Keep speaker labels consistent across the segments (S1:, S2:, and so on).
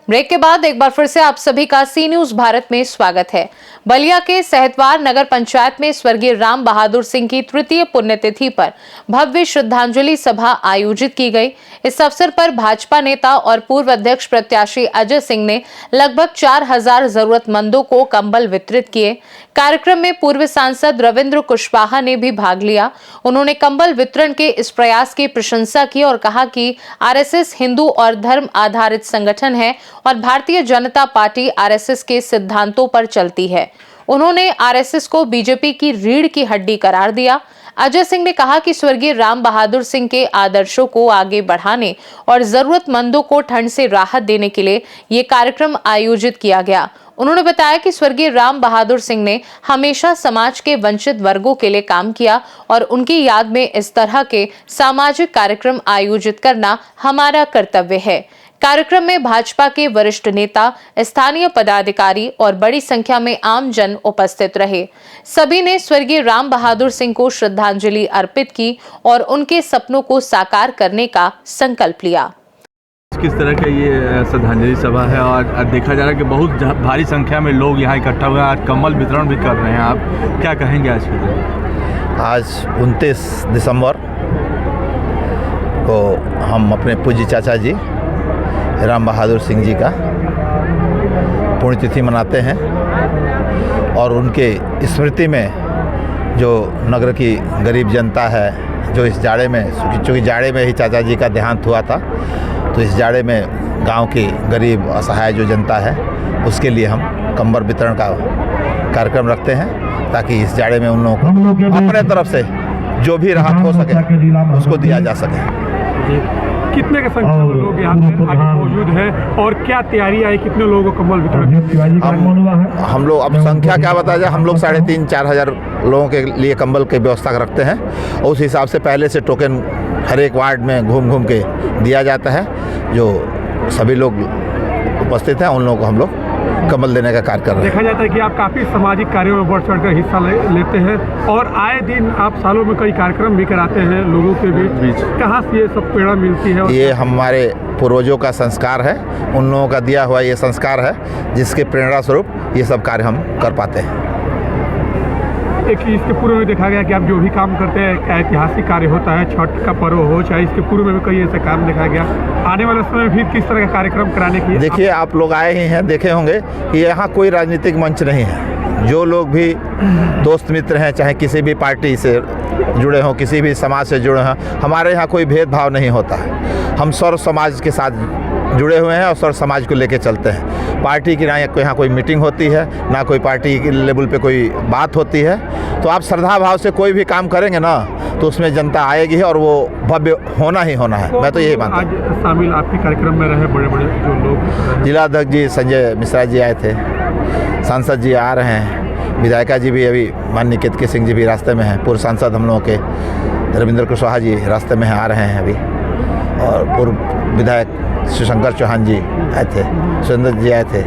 S1: Break के बाद एक बार फिर से आप सभी का सी न्यूज भारत में स्वागत है। बलिया के सहतवार नगर पंचायत में स्वर्गीय राम बहादुर सिंह की तृतीय पुण्यतिथि पर भव्य श्रद्धांजलि सभा आयोजित की गई। इस अवसर पर भाजपा नेता और पूर्व अध्यक्ष प्रत्याशी अजय सिंह ने लगभग 4000 जरूरतमंदों को कंबल वितरित किए। कार्यक्रम में पूर्व सांसद रविंद्र कुशवाहा ने भी भाग लिया। उन्होंने कंबल वितरण के इस प्रयास की प्रशंसा की और कहा कि आरएसएस हिंदू और धर्म आधारित संगठन है और भारतीय जनता पार्टी आरएसएस के सिद्धांतों पर चलती है। उन्होंने आरएसएस को बीजेपी की रीढ़ की हड्डी करार दिया। अजय सिंह ने कहा कि स्वर्गीय राम बहादुर सिंह के आदर्शों को आगे बढ़ाने और जरूरतमंदों को ठंड से राहत देने के लिए ये कार्यक्रम आयोजित किया गया। उन्होंने बताया कि स्वर्गीय राम बहादुर सिंह ने हमेशा समाज के वंचित वर्गों के लिए काम किया और उनकी याद में इस तरह के सामाजिक कार्यक्रम आयोजित करना हमारा कर्तव्य है। कार्यक्रम में भाजपा के वरिष्ठ नेता, स्थानीय पदाधिकारी और बड़ी संख्या में आम जन उपस्थित रहे। सभी ने स्वर्गीय राम बहादुर सिंह को श्रद्धांजलि अर्पित की और उनके सपनों को साकार करने का संकल्प लिया।
S2: किस तरह का ये श्रद्धांजलि सभा है और देखा जा रहा है कि बहुत भारी संख्या में लोग यहाँ इकट्ठा हुए, आज कंबल वितरण भी कर रहे हैं। आप क्या कहेंगे आज के दिन?
S3: आज 29 दिसंबर को हम अपने पूज्य चाचा जी राम बहादुर सिंह जी का पुण्यतिथि मनाते हैं और उनके स्मृति में जो नगर की गरीब जनता है, जो इस जाड़े में, चूँकि जाड़े में ही चाचा जी का देहांत हुआ था, तो इस जाड़े में गांव की गरीब असहाय जो जनता है उसके लिए हम कंबल वितरण का कार्यक्रम रखते हैं ताकि इस जाड़े में उन लोगों को अपने तरफ से जो भी राहत हो सके उसको दिया जा सके।
S4: कितने के संख्या में लोग यहाँ पे आज मौजूद हैं और क्या तैयारी है, कितने लोगों को कंबल वितरण?
S3: हम लोग अब संख्या क्या बताया जाए, हम लोग 3,500-4 हज़ार लोगों के लिए कंबल की व्यवस्था रखते हैं और उस हिसाब से पहले से टोकन हर एक वार्ड में घूम घूम के दिया जाता है। जो सभी लोग उपस्थित हैं उन लोगों को हम लोग कंबल देने का कार्य कर रहे हैं।
S4: देखा जाता है कि आप काफ़ी सामाजिक कार्यों में बढ़ चढ़ कर हिस्सा लेते हैं और आए दिन आप सालों में कई कार्यक्रम भी कराते हैं लोगों के बीच। कहाँ से ये सब प्रेरणा मिलती है?
S3: ये हमारे पूर्वजों का संस्कार है, उन लोगों का दिया हुआ ये संस्कार है जिसके प्रेरणा स्वरूप ये सब कार्य हम कर पाते हैं।
S4: एक इसके पूर्व में देखा गया कि आप जो भी काम करते हैं, ऐतिहासिक कार्य होता है, छठ का पर्व हो चाहे, इसके पूर्व में भी कई ऐसे काम देखा गया। आने वाले समय में भी किस तरह का कार्यक्रम कराने की?
S3: देखिए, आप लोग आए ही हैं, देखे होंगे कि यहाँ कोई राजनीतिक मंच नहीं है। जो लोग भी दोस्त मित्र हैं, चाहे किसी भी पार्टी से जुड़े हों, किसी भी समाज से जुड़े हों, हमारे यहाँ कोई भेदभाव नहीं होता है। हम सर्व समाज के साथ जुड़े हुए हैं और सर्व समाज को लेकर चलते हैं। पार्टी की ना यहाँ कोई मीटिंग होती है, ना कोई पार्टी के लेवल पे कोई बात होती है। तो आप श्रद्धा भाव से कोई भी काम करेंगे ना तो उसमें जनता आएगी और वो भव्य होना ही होना है। मैं तो यही मानता हूँ।
S4: आज शामिल आपके कार्यक्रम में रहे बड़े बड़े जो लोग,
S3: जिला अध्यक्ष जी संजय मिश्रा जी आए थे, सांसद जी आ रहे हैं, विधायिका जी भी अभी माननीय केतकी सिंह जी भी रास्ते में हैं, पूर्व सांसद हम लोगों के रविंद्र कुशवाहा जी रास्ते में आ रहे हैं अभी, और पूर्व विधायक शिवशंकर चौहान जी आए थे, सुरेंद्र जी आए थे,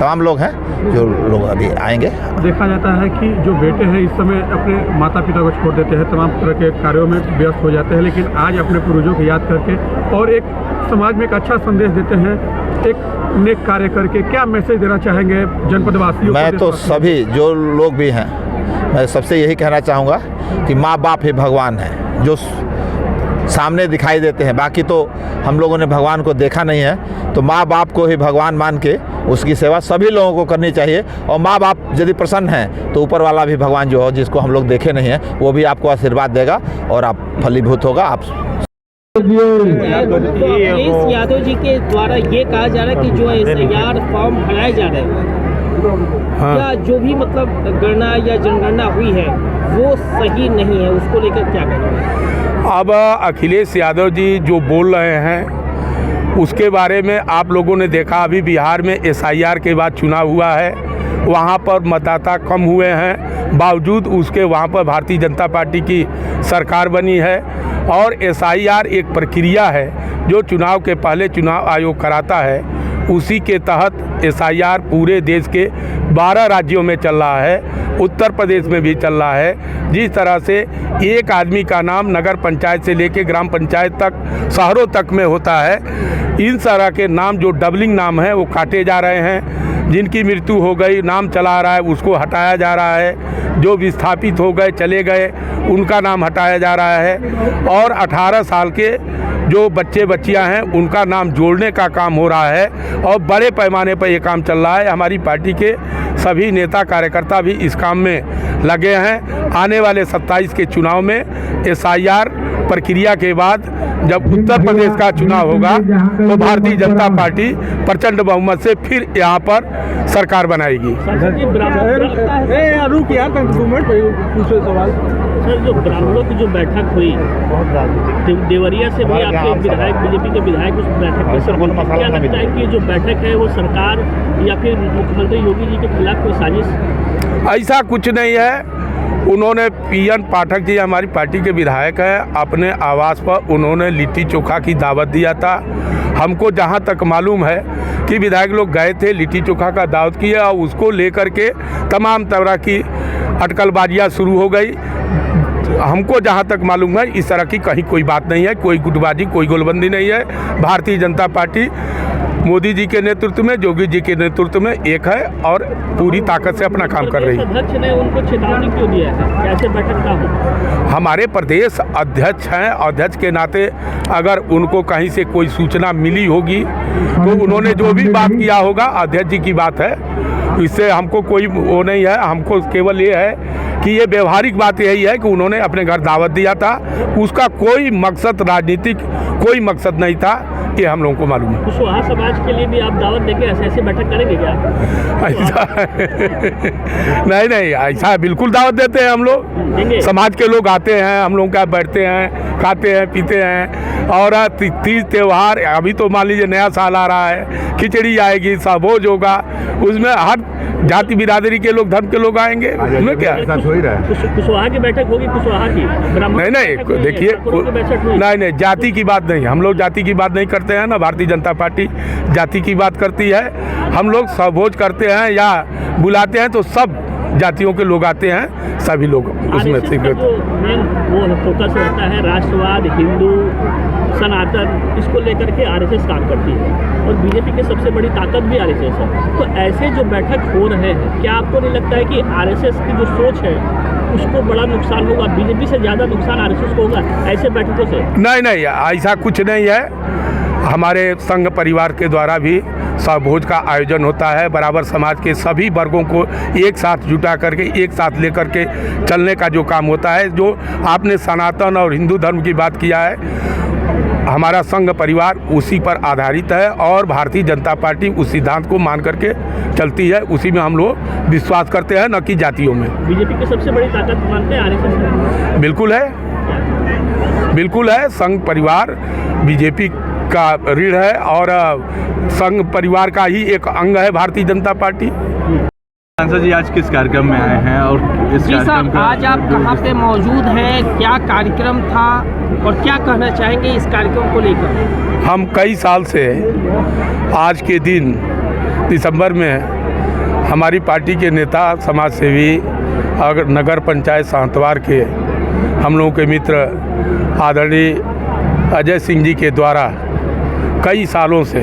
S3: तमाम लोग हैं जो लोग अभी आएंगे।
S4: देखा जाता है कि जो बेटे हैं इस समय अपने माता पिता को छोड़ देते हैं, तमाम तरह के कार्यों में व्यस्त हो जाते हैं, लेकिन आज अपने पूर्वजों को याद करके और एक समाज में एक अच्छा संदेश देते हैं, एक नेक कार्य करके। क्या मैसेज देना चाहेंगे जनपद वासियों?
S3: मैं तो सभी जो लोग भी हैं, मैं सबसे यही कहना चाहूँगा कि माँ बाप ही भगवान है, जो सामने दिखाई देते हैं। बाकी तो हम लोगों ने भगवान को देखा नहीं है, तो माँ बाप को ही भगवान मान के उसकी सेवा सभी लोगों को करनी चाहिए। और माँ बाप यदि प्रसन्न हैं तो ऊपर वाला भी भगवान जो हो, जिसको हम लोग देखे नहीं हैं, वो भी आपको आशीर्वाद देगा और आप फलीभूत होगा। आप
S5: अखिलेश यादव जी के द्वारा ये कहा जा रहा है कि जो SIR फॉर्म भराए जा रहे हैं, क्या जो भी मतलब गणना या जनगणना हुई है वो सही नहीं है, उसको लेकर क्या कहेंगे?
S6: अब अखिलेश यादव जी जो बोल रहे हैं उसके बारे में आप लोगों ने देखा, अभी बिहार में SIR के बाद चुनाव हुआ है, वहाँ पर मतदाता कम हुए हैं, बावजूद उसके वहाँ पर भारतीय जनता पार्टी की सरकार बनी है। और SIR एक प्रक्रिया है जो चुनाव के पहले चुनाव आयोग कराता है, उसी के तहत एसआईआर पूरे देश के 12 राज्यों में चल रहा है, उत्तर प्रदेश में भी चल रहा है। जिस तरह से एक आदमी का नाम नगर पंचायत से लेके ग्राम पंचायत तक, शहरों तक में होता है, इन तरह के नाम जो डबलिंग नाम है वो काटे जा रहे हैं। जिनकी मृत्यु हो गई, नाम चला रहा है, उसको हटाया जा रहा है। जो विस्थापित हो गए, चले गए, उनका नाम हटाया जा रहा है। और 18 साल के जो बच्चे बच्चियां हैं उनका नाम जोड़ने का काम हो रहा है और बड़े पैमाने पर ये काम चल रहा है। हमारी पार्टी के सभी नेता कार्यकर्ता भी इस काम में लगे हैं। आने वाले 27 के चुनाव में एसआईआर प्रक्रिया के बाद जब उत्तर प्रदेश का चुनाव होगा तो भारतीय जनता पार्टी प्रचंड बहुमत से फिर यहाँ पर सरकार बनाएगी।
S5: सर, जो ब्राह्मणों की जो बैठक हुई देवरिया से भी आपके विधायक, बीजेपी के विधायक उस बैठक में शामिल थे, क्या लगता है कि जो बैठक है वो सरकार या फिर मुख्यमंत्री योगी जी के खिलाफ कोई साजिश?
S6: ऐसा कुछ नहीं है। उन्होंने पीएन पाठक जी हमारी पार्टी के विधायक हैं, अपने आवास पर उन्होंने लिट्टी चोखा की दावत दिया था। हमको जहां तक मालूम है कि विधायक लोग गए थे, लिट्टी चोखा का दावत किया और उसको लेकर के तमाम तरह की अटकलबाजियाँ शुरू हो गई। हमको जहां तक मालूम है इस तरह की कहीं कोई बात नहीं है, कोई गुटबाजी, कोई गोलबंदी नहीं है। भारतीय जनता पार्टी मोदी जी के नेतृत्व में, योगी जी के नेतृत्व में एक है और पूरी ताकत से अपना काम कर रही है।
S5: अध्यक्ष ने उनको चेतावनी क्यों दिया है? कैसे बैठक का हो?
S6: हमारे प्रदेश अध्यक्ष हैं, अध्यक्ष के नाते अगर उनको कहीं से कोई सूचना मिली होगी तो उन्होंने जो भी बात किया होगा अध्यक्ष जी की बात है, इससे हमको कोई वो नहीं है। हमको केवल ये है कि ये व्यवहारिक बात यही है कि उन्होंने अपने घर दावत दिया था, उसका कोई मकसद राजनीतिक कोई मकसद नहीं था, ये हम लोगों को मालूम है।
S5: कुशवाहा समाज के लिए भी आप दावत देके ऐसे बैठक करेंगे क्या?
S6: ऐसा नहीं, ऐसा बिल्कुल दावत देते हैं हम लोग। समाज के लोग आते हैं, हम लोग क्या बैठते हैं, खाते हैं, पीते हैं। और तीज त्यौहार, अभी तो मान लीजिए नया साल आ रहा है, खिचड़ी आएगी, साभोज होगा, उसमें हर जाति बिरादरी के लोग, धर्म के लोग आएंगे। उसमें क्या
S5: कुशवाहा की बैठक होगी? कुशवाहा की
S6: नहीं, देखिए नहीं, जाति की बात नहीं, हम लोग जाति की बात नहीं करते हैं ना। भारतीय जनता पार्टी जाति की बात करती है। हम लोग साभोज करते हैं या बुलाते हैं तो सब जातियों के लोग आते हैं, सभी लोग उसमें से।
S5: वो फोकस रहता है राष्ट्रवाद, हिंदू, सनातन, इसको लेकर के आरएसएस काम करती है और बीजेपी की सबसे बड़ी ताकत भी आरएसएस है। तो ऐसे जो बैठक हो रहे हैं, क्या आपको नहीं लगता है कि आरएसएस की जो सोच है उसको बड़ा नुकसान होगा? बीजेपी से ज़्यादा नुकसान आरएसएस को होगा ऐसे बैठकों से?
S6: नहीं, ऐसा कुछ नहीं है। हमारे संघ परिवार के द्वारा भी साभोज का आयोजन होता है। बराबर समाज के सभी वर्गों को एक साथ जुटा करके, एक साथ लेकर के चलने का जो काम होता है। जो आपने सनातन और हिंदू धर्म की बात किया है, हमारा संघ परिवार उसी पर आधारित है और भारतीय जनता पार्टी उस सिद्धांत को मान करके चलती है। उसी में हम लोग विश्वास करते हैं, न कि जातियों में।
S5: बीजेपी की सबसे बड़ी ताकत मानते हैं आरएसएस?
S6: बिल्कुल है। संघ परिवार बीजेपी का रीढ़ है और संघ परिवार का ही एक अंग है भारतीय जनता पार्टी।
S2: सांसद जी आज किस कार्यक्रम में आए हैं और इस कार्यक्रम का
S5: आज आप कहाँ पे मौजूद हैं, क्या कार्यक्रम था और क्या कहना चाहेंगे इस कार्यक्रम को लेकर?
S6: हम कई साल से आज के दिन दिसंबर में हमारी पार्टी के नेता, समाज सेवी, अगर नगर पंचायत सांतवार के हम लोगों के मित्र आदरणीय अजय सिंह जी के द्वारा कई सालों से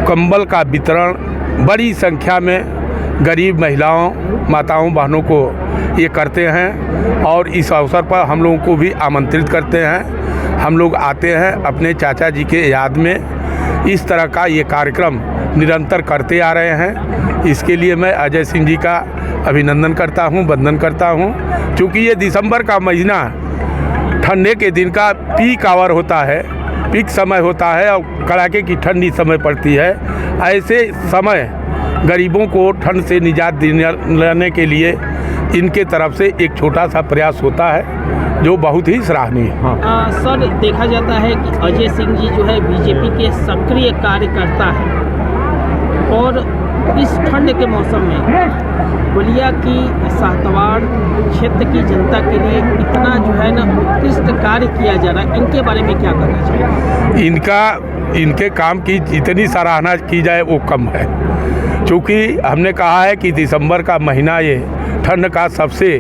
S6: कंबल का वितरण बड़ी संख्या में गरीब महिलाओं, माताओं, बहनों को ये करते हैं और इस अवसर पर हम लोगों को भी आमंत्रित करते हैं। हम लोग आते हैं अपने चाचा जी के याद में। इस तरह का ये कार्यक्रम निरंतर करते आ रहे हैं। इसके लिए मैं अजय सिंह जी का अभिनंदन करता हूँ, वंदन करता हूँ। क्योंकि ये दिसंबर का महीना ठंडे के दिन का पीक आवर होता है, पीक समय होता है और कड़ाके की ठंडी समय पड़ती है। ऐसे समय गरीबों को ठंड से निजात दिलाने के लिए इनके तरफ से एक छोटा सा प्रयास होता है जो बहुत ही सराहनीय है।
S5: सर, देखा जाता है कि अजय सिंह जी जो है बीजेपी के सक्रिय कार्यकर्ता हैं और इस ठंड के मौसम में बलिया की सातवाड़ क्षेत्र की जनता के लिए इतना जो है ना उत्कृष्ट कार्य किया जा रहा है, इनके बारे में क्या कहना चाहिए?
S6: इनका इनके काम की जितनी सराहना की जाए वो कम है। क्योंकि हमने कहा है कि दिसंबर का महीना ये ठंड का सबसे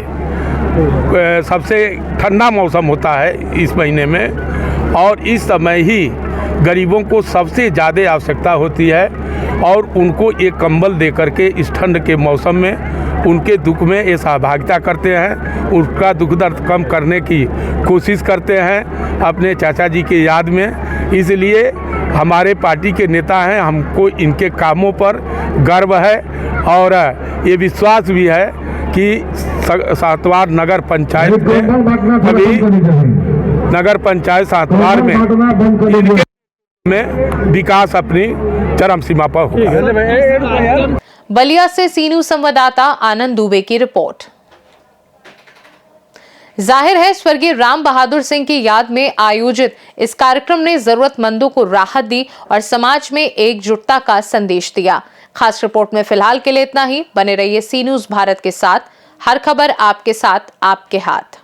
S6: ठंडा मौसम होता है इस महीने में, और इस समय ही गरीबों को सबसे ज़्यादा आवश्यकता होती है और उनको एक कंबल दे करके इस ठंड के मौसम में उनके दुख में ये सहभागिता करते हैं, उनका दुख दर्द कम करने की कोशिश करते हैं अपने चाचा जी की याद में। इसलिए हमारे पार्टी के नेता हैं, हमको इनके कामों पर गर्व है और ये विश्वास भी है कि सातवार नगर पंचायत में अभी नगर पंचायत सातवार में इनके में विकास अपनी चरम सीमा पर होगा।
S1: बलिया से सी न्यूज संवाददाता आनंद दुबे की रिपोर्ट। जाहिर है स्वर्गीय राम बहादुर सिंह की याद में आयोजित इस कार्यक्रम ने जरूरतमंदों को राहत दी और समाज में एकजुटता का संदेश दिया। खास रिपोर्ट में फिलहाल के लिए इतना ही। बने रहिए सी न्यूज भारत के साथ। हर खबर आपके साथ, आपके हाथ।